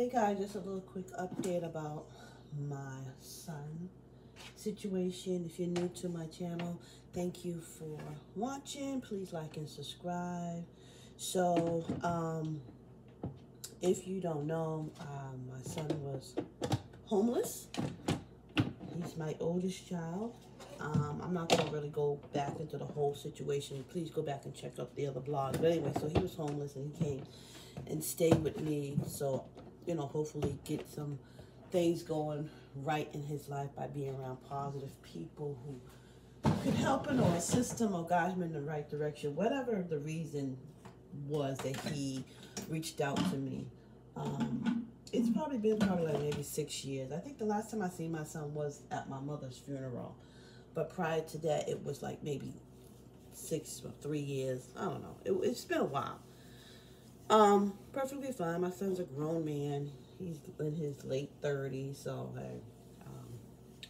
Hey guys, just a little quick update about my son situation. If you're new to my channel, thank you for watching. Please like and subscribe. So, if you don't know, my son was homeless. He's my oldest child. I'm not going to really go back into the whole situation. Please go back and check out the other blogs. But anyway, so he was homeless and he came and stayed with me. So, you know, hopefully get some things going right in his life by being around positive people who could help him or assist him or guide him in the right direction. Whatever the reason was that he reached out to me. It's probably been like maybe 6 years. I think the last time I seen my son was at my mother's funeral. But prior to that, it was like maybe 6 or 3 years. I don't know. It's been a while. Perfectly fine. My son's a grown man. He's in his late 30s. So, hey,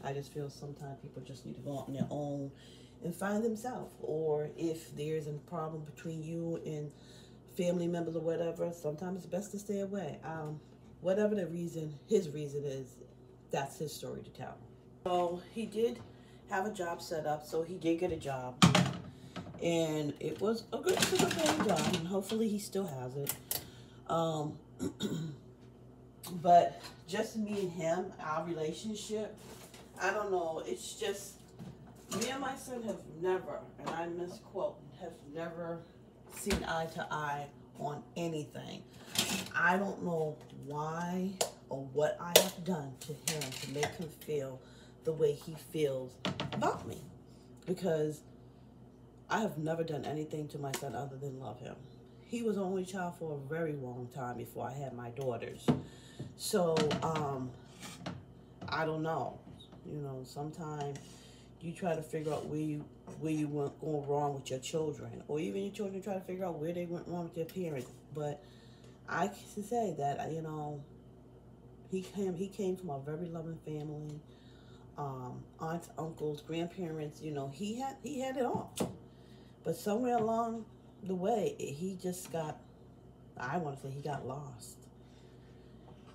I just feel sometimes people just need to go out on their own and find themselves. Or if there's a problem between you and family members or whatever, sometimes it's best to stay away. Whatever the reason, his reason is, that's his story to tell. So he did have a job set up, so he did get a job. And it was a good paying job, and hopefully he still has it. But just me and him, our relationship, I don't know, it's just, me and my son have never, and I misquote, have never seen eye to eye on anything. I don't know why or what I have done to him to make him feel the way he feels about me. Because I have never done anything to my son other than love him. He was the only child for a very long time before I had my daughters. So, I don't know. You know, sometimes you try to figure out where you went going wrong with your children, or even your children try to figure out where they went wrong with their parents. But I can say that, you know, he came from a very loving family, aunts, uncles, grandparents. You know, he had it all. But somewhere along the way, he just got, I want to say he got lost,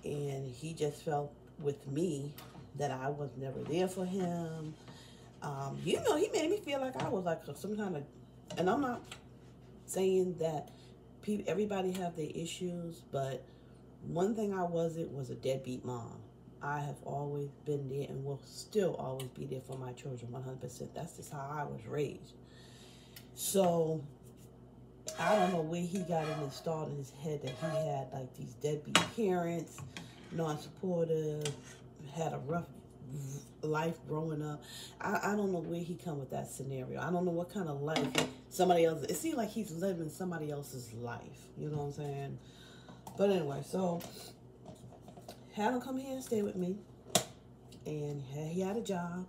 and he just felt with me that I was never there for him. You know, he made me feel like I was like some kind of, and I'm not saying that everybody have their issues, but one thing I wasn't was a deadbeat mom. I have always been there and will still always be there for my children 100%. That's just how I was raised. So I don't know where he got it installed in his head that he had like these deadbeat parents, non-supportive, had a rough life growing up. I don't know where he come with that scenario. I don't know what kind of life somebody else. It seems like he's living somebody else's life. You know what I'm saying? But anyway, so had him come here and stay with me, and he had a job,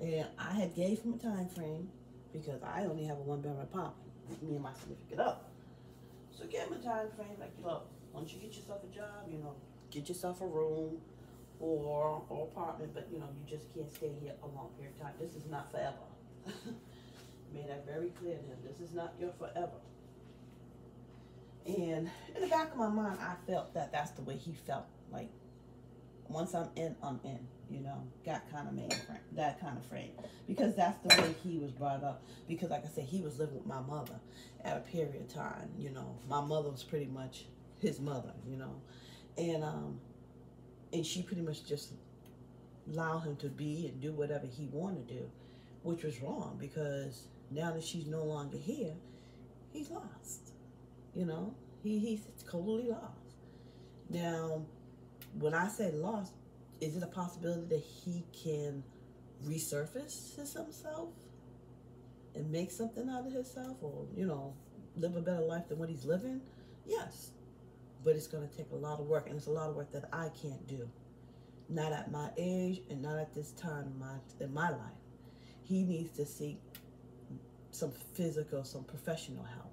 and I had gave him a time frame because I only have a 1-bedroom apartment. Me and my significant other. So give him a time frame, like, look, once you get yourself a job, you know, get yourself a room or apartment, but you know, you just can't stay here a long period of time. This is not forever. Made that very clear to him. This is not your forever. And in the back of my mind, I felt that that's the way he felt. Like, once I'm in, you know, that kind of frame. Because that's the way he was brought up. Because like I said, he was living with my mother at a period of time, you know. My mother was pretty much his mother, you know. And she pretty much just allowed him to be and do whatever he wanted to do, which was wrong, because now that she's no longer here, he's lost, you know. He's totally lost. Now, when I say lost, is it a possibility that he can resurface himself and make something out of himself, or, you know, live a better life than what he's living? Yes. But it's going to take a lot of work, and it's a lot of work that I can't do. Not at my age and not at this time in my life. He needs to seek some physical, some professional help.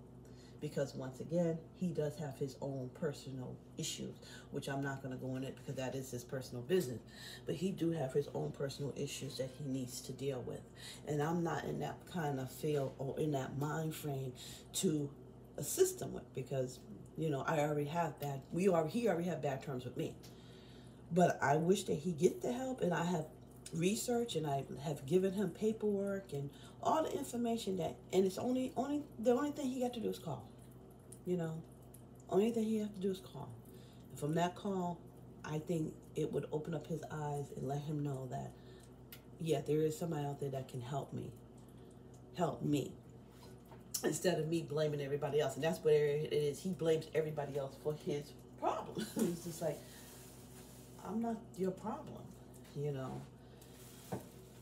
Because once again, he does have his own personal issues, which I'm not going to go in it because that is his personal business. But he do have his own personal issues that he needs to deal with. And I'm not in that kind of field or in that mind frame to assist him with, because You know, he already have bad terms with me. But I wish that he get the help, and I have researched, and I have given him paperwork and all the information that, and it's the only thing he got to do is call. You know, only thing he have to do is call. And from that call, I think it would open up his eyes and let him know that, yeah, there is somebody out there that can help me, instead of me blaming everybody else. And that's where it is. He blames everybody else for his problem. It's just like, I'm not your problem, you know.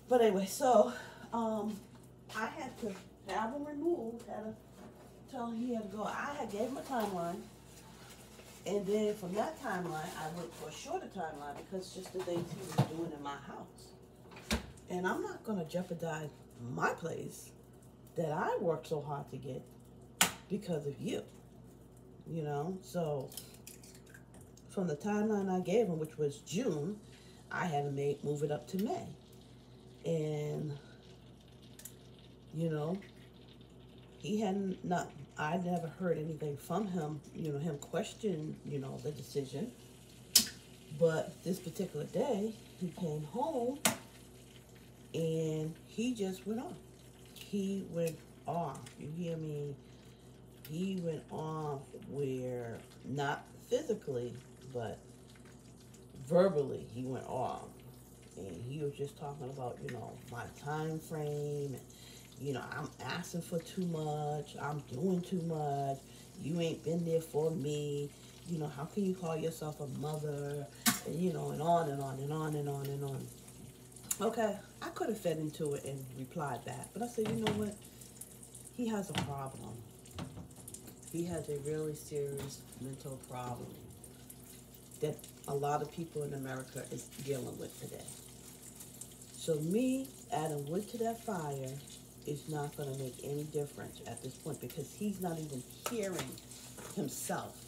But anyway, so I had to have him removed. Had to tell him he had to go. I had gave him a timeline, and then from that timeline, I went for a shorter timeline because just the things he was doing in my house. And I'm not going to jeopardize my place that I worked so hard to get because of you, you know. So from the timeline I gave him, which was June, I had to move it up to May. And, you know, I never heard anything from him, you know, him question, you know, the decision. But this particular day, he came home and he just went off. He went off, you hear me? He went off where, not physically, but verbally, he went off. And he was just talking about, you know, my time frame. And, you know, I'm asking for too much. I'm doing too much. You ain't been there for me. You know, how can you call yourself a mother? And, you know, and on and on and on and on and on. Okay, I could have fed into it and replied back. But I said, you know what? He has a problem. He has a really serious mental problem that a lot of people in America is dealing with today. So me adding wood to that fire is not going to make any difference at this point, because he's not even hearing himself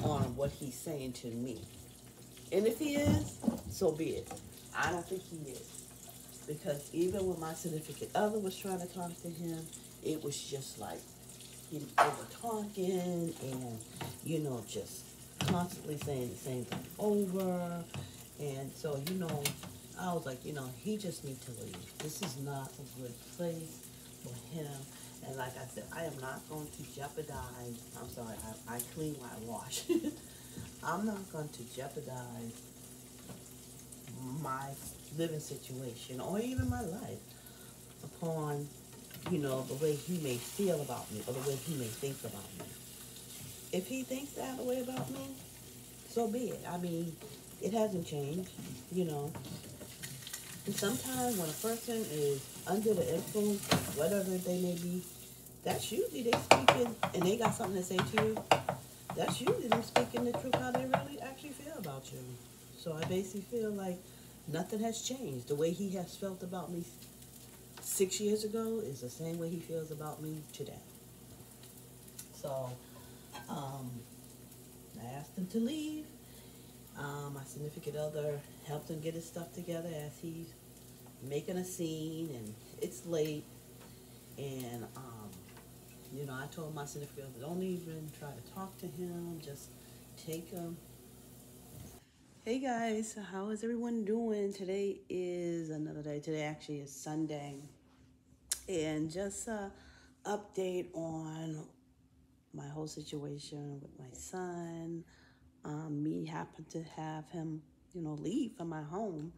on what he's saying to me. And if he is, so be it. I don't think he is. Because even when my significant other was trying to talk to him, it was just like, they were talking and, you know, just constantly saying the same thing over. And so, you know, I was like, you know, he just needs to leave. This is not a good place for him. And like I said, I am not going to jeopardize, I'm sorry, I clean while I wash. I'm not going to jeopardize my living situation or even my life upon, you know, the way he may feel about me or the way he may think about me. If he thinks that way about me, so be it. I mean, it hasn't changed, you know. And sometimes when a person is under the influence, whatever they may be, that's usually they speaking, and they got something to say to you, that's usually them speaking the truth, how they really actually feel about you. So I basically feel like nothing has changed. The way he has felt about me 6 years ago is the same way he feels about me today. So I asked him to leave. My significant other helped him get his stuff together as he's making a scene, and it's late. And, you know, I told my significant other, don't even try to talk to him, just take him. Hey guys, how is everyone doing? Today is another day. Today actually is Sunday. And just update on my whole situation with my son. Me happen to have him, you know, leave from my home.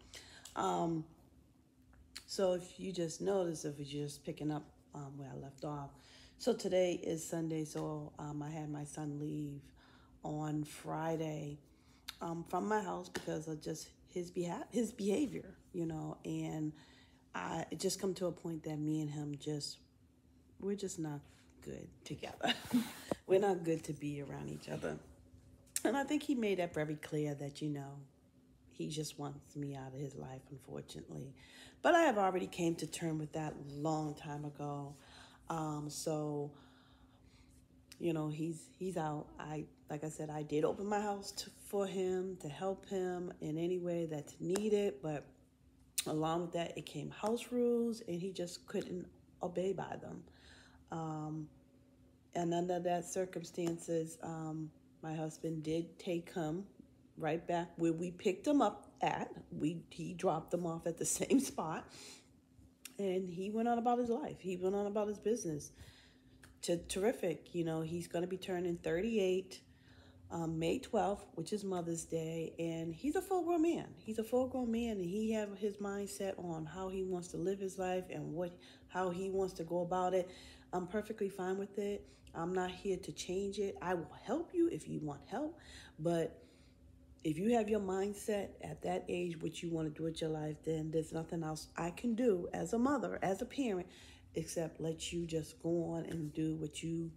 So if you just notice, if you're just picking up where I left off. So today is Sunday, so I had my son leave on Friday from my house because of just his behavior, you know. And it just come to a point that me and him we're just not good together. We're not good to be around each other. And I think he made that very clear that, you know, he just wants me out of his life, unfortunately. But I have already came to terms with that long time ago. So, you know, he's out. Like I said, I did open my house for him, to help him in any way that's needed. But along with that, it came house rules, and he just couldn't obey by them. And under that circumstances, my husband did take him right back where we picked him up at. He dropped him off at the same spot, and he went on about his life. He went on about his business. Terrific. You know, he's going to be turning 38 May 12th, which is Mother's Day, and he's a full-grown man. He's a full-grown man, and he have his mindset on how he wants to live his life and how he wants to go about it. I'm perfectly fine with it. I'm not here to change it. I will help you if you want help, but if you have your mindset at that age, what you want to do with your life, then there's nothing else I can do as a mother, as a parent, except let you just go on and do what you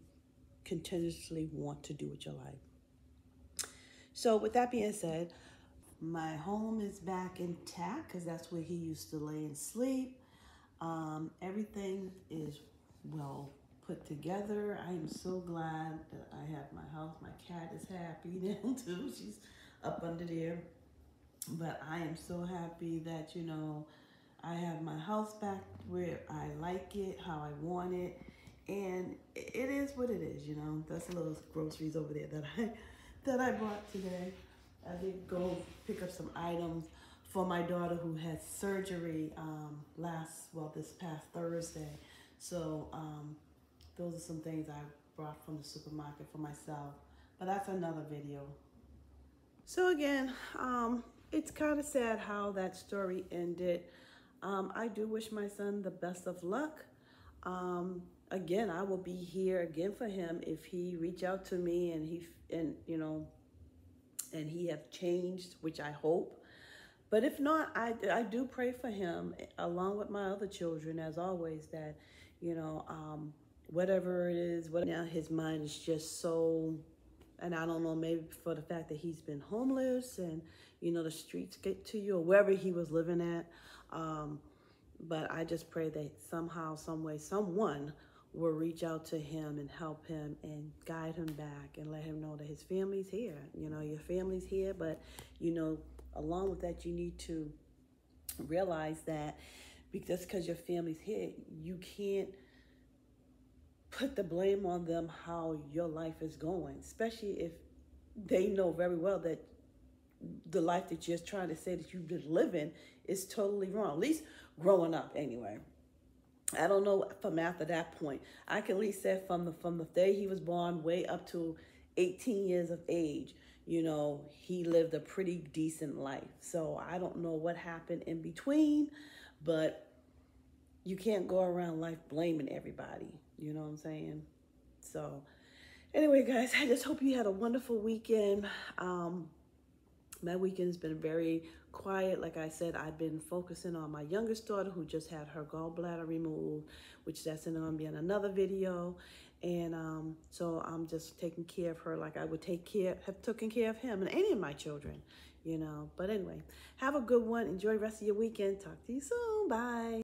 continuously want to do with your life. So with that being said, my home is back intact because that's where he used to lay and sleep. Everything is well put together. I am so glad that I have my house. My cat is happy now too. She's up under there. But I am so happy that, you know, I have my house back where I like it, how I want it. And it is what it is, you know. That's a little groceries over there that I bought today. I did go pick up some items for my daughter who had surgery this past Thursday. So those are some things I brought from the supermarket for myself. But that's another video. So again, it's kind of sad how that story ended. I do wish my son the best of luck. Again, I will be here again for him if he reach out to me and he have changed, which I hope. But if not, I do pray for him along with my other children, as always, that, you know, whatever it is, now his mind is just so, and I don't know, maybe for the fact that he's been homeless and, you know, the streets get to you or wherever he was living at. But I just pray that somehow, some way, someone will reach out to him and help him and guide him back and let him know that his family's here. You know, your family's here, but, you know, along with that, you need to realize that just because your family's here, you can't put the blame on them how your life is going, especially if they know very well that the life that you're trying to say that you've been living is totally wrong, at least growing up anyway. I don't know from after that point. I can at least say from the day he was born way up to 18 years of age, you know, he lived a pretty decent life. So I don't know what happened in between, but you can't go around life blaming everybody. You know what I'm saying? So anyway, guys, I just hope you had a wonderful weekend. My weekend has been very quiet. Like I said, I've been focusing on my youngest daughter who just had her gallbladder removed, which that's going to be in another video. And so I'm just taking care of her like I would have taken care of him and any of my children, you know. But anyway, have a good one. Enjoy the rest of your weekend. Talk to you soon. Bye.